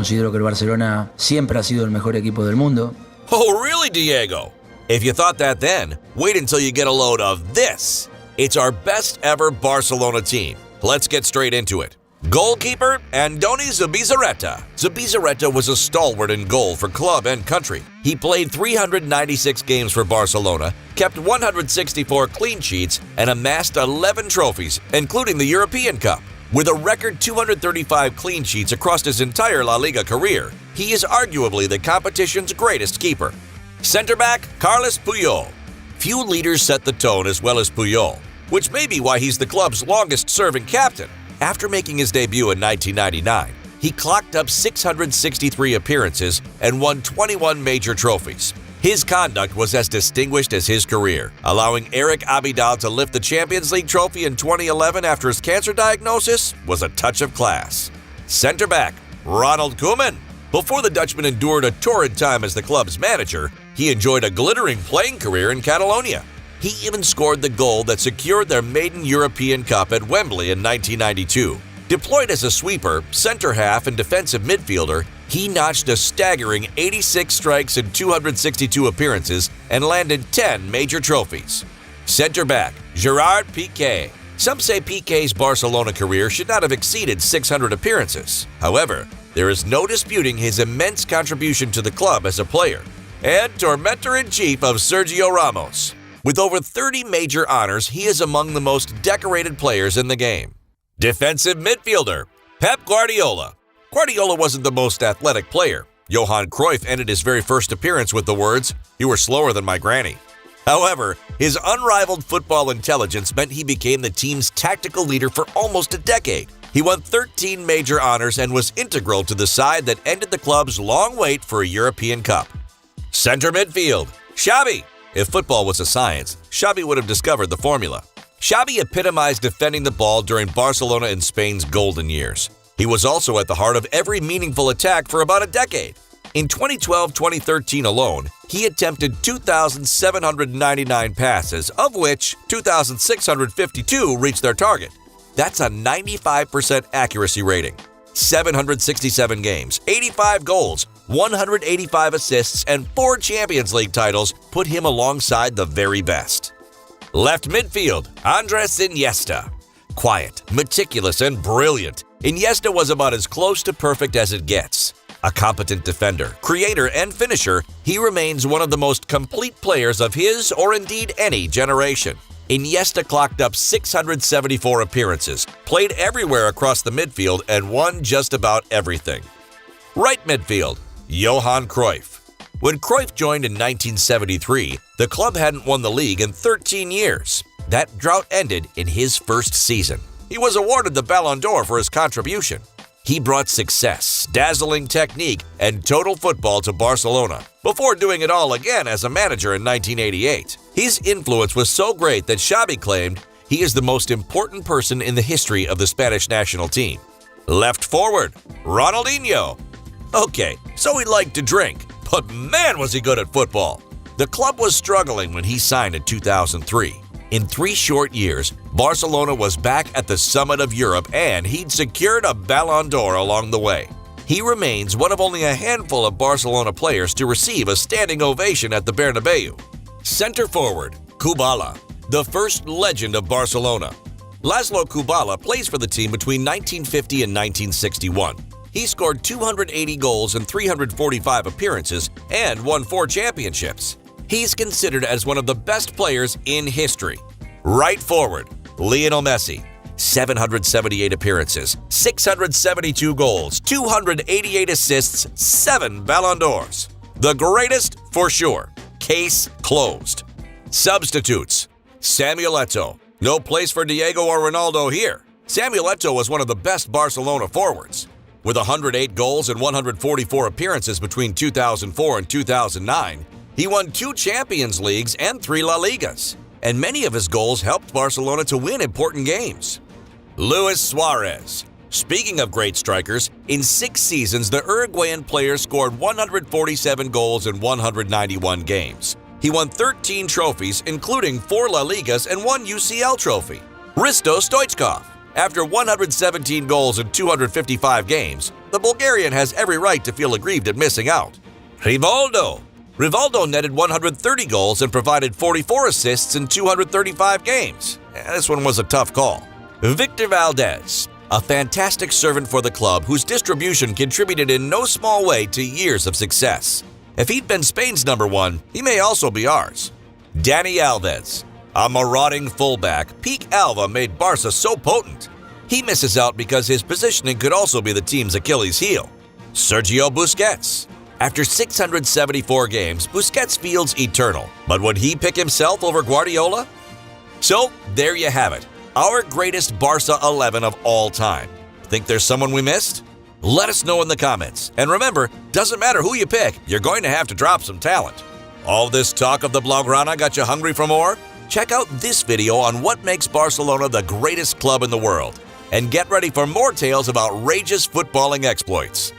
Considero que el Barcelona siempre ha sido el mejor equipo del mundo. Oh, really, Diego? If you thought that then, wait until you get a load of this. It's our best ever Barcelona team. Let's get straight into it. Goalkeeper, Andoni Zubizarreta. Zubizarreta was a stalwart in goal for club and country. He played 396 games for Barcelona, kept 164 clean sheets, and amassed 11 trophies, including the European Cup. With a record 235 clean sheets across his entire La Liga career, he is arguably the competition's greatest keeper. Center back, Carles Puyol. Few leaders set the tone as well as Puyol, which may be why he's the club's longest-serving captain. After making his debut in 1999, he clocked up 663 appearances and won 21 major trophies. His conduct was as distinguished as his career, allowing Eric Abidal to lift the Champions League trophy in 2011 after his cancer diagnosis was a touch of class. Center back, Ronald Koeman. Before the Dutchman endured a torrid time as the club's manager, he enjoyed a glittering playing career in Catalonia. He even scored the goal that secured their maiden European Cup at Wembley in 1992. Deployed as a sweeper, center half, and defensive midfielder, he notched a staggering 86 strikes in 262 appearances and landed 10 major trophies. Center back, Gerard Piqué. Some say Piqué's Barcelona career should not have exceeded 600 appearances. However, there is no disputing his immense contribution to the club as a player. And tormentor-in-chief of Sergio Ramos. With over 30 major honors, he is among the most decorated players in the game. Defensive midfielder, Pep Guardiola. Guardiola wasn't the most athletic player. Johan Cruyff ended his very first appearance with the words, "You were slower than my granny." However, his unrivaled football intelligence meant he became the team's tactical leader for almost a decade. He won 13 major honors and was integral to the side that ended the club's long wait for a European Cup. Center midfield, Xavi. If football was a science, Xavi would have discovered the formula. Xavi epitomized defending the ball during Barcelona and Spain's golden years. He was also at the heart of every meaningful attack for about a decade. In 2012-2013 alone, he attempted 2,799 passes, of which 2,652 reached their target. That's a 95% accuracy rating. 767 games, 85 goals, 185 assists, and 4 Champions League titles put him alongside the very best. Left midfield, Andres Iniesta. Quiet, meticulous, and brilliant, Iniesta was about as close to perfect as it gets. A competent defender, creator, and finisher, he remains one of the most complete players of his or indeed any generation. Iniesta clocked up 674 appearances, played everywhere across the midfield, and won just about everything. Right midfield, Johan Cruyff. When Cruyff joined in 1973, the club hadn't won the league in 13 years. That drought ended in his first season. He was awarded the Ballon d'Or for his contribution. He brought success, dazzling technique, and total football to Barcelona, before doing it all again as a manager in 1988. His influence was so great that Xavi claimed he is the most important person in the history of the Spanish national team. Left forward, Ronaldinho. Okay, so he liked to drink, but man was he good at football. The club was struggling when he signed in 2003. In 3 short years, Barcelona was back at the summit of Europe and he'd secured a Ballon d'Or along the way. He remains one of only a handful of Barcelona players to receive a standing ovation at the Bernabeu. Center forward, Kubala, the first legend of Barcelona. Laszlo Kubala plays for the team between 1950 and 1961. He scored 280 goals in 345 appearances and won 4 championships. He's considered as one of the best players in history. Right forward, Lionel Messi. 778 appearances, 672 goals, 288 assists, 7 Ballon d'Ors. The greatest for sure. Case closed. Substitutes. Samuel Eto'o. No place for Diego or Ronaldo here. Samuel Eto'o was one of the best Barcelona forwards. With 108 goals and 144 appearances between 2004 and 2009, he won 2 Champions Leagues and 3 La Ligas, and many of his goals helped Barcelona to win important games. Luis Suarez. Speaking of great strikers, in 6 seasons, the Uruguayan player scored 147 goals in 191 games. He won 13 trophies, including 4 La Ligas and 1 UCL trophy. Hristo Stoichkov. After 117 goals in 255 games, the Bulgarian has every right to feel aggrieved at missing out. Rivaldo. Rivaldo netted 130 goals and provided 44 assists in 235 games. This one was a tough call. Victor Valdez. A fantastic servant for the club whose distribution contributed in no small way to years of success. If he'd been Spain's number one, he may also be ours. Dani Alves. A marauding fullback, peak Alva made Barca so potent. He misses out because his positioning could also be the team's Achilles heel. Sergio Busquets. After 674 games, Busquets feels eternal. But would he pick himself over Guardiola? So, there you have it. Our greatest Barca 11 of all time. Think there's someone we missed? Let us know in the comments. And remember, doesn't matter who you pick, you're going to have to drop some talent. All this talk of the Blaugrana got you hungry for more? Check out this video on what makes Barcelona the greatest club in the world. And get ready for more tales of outrageous footballing exploits.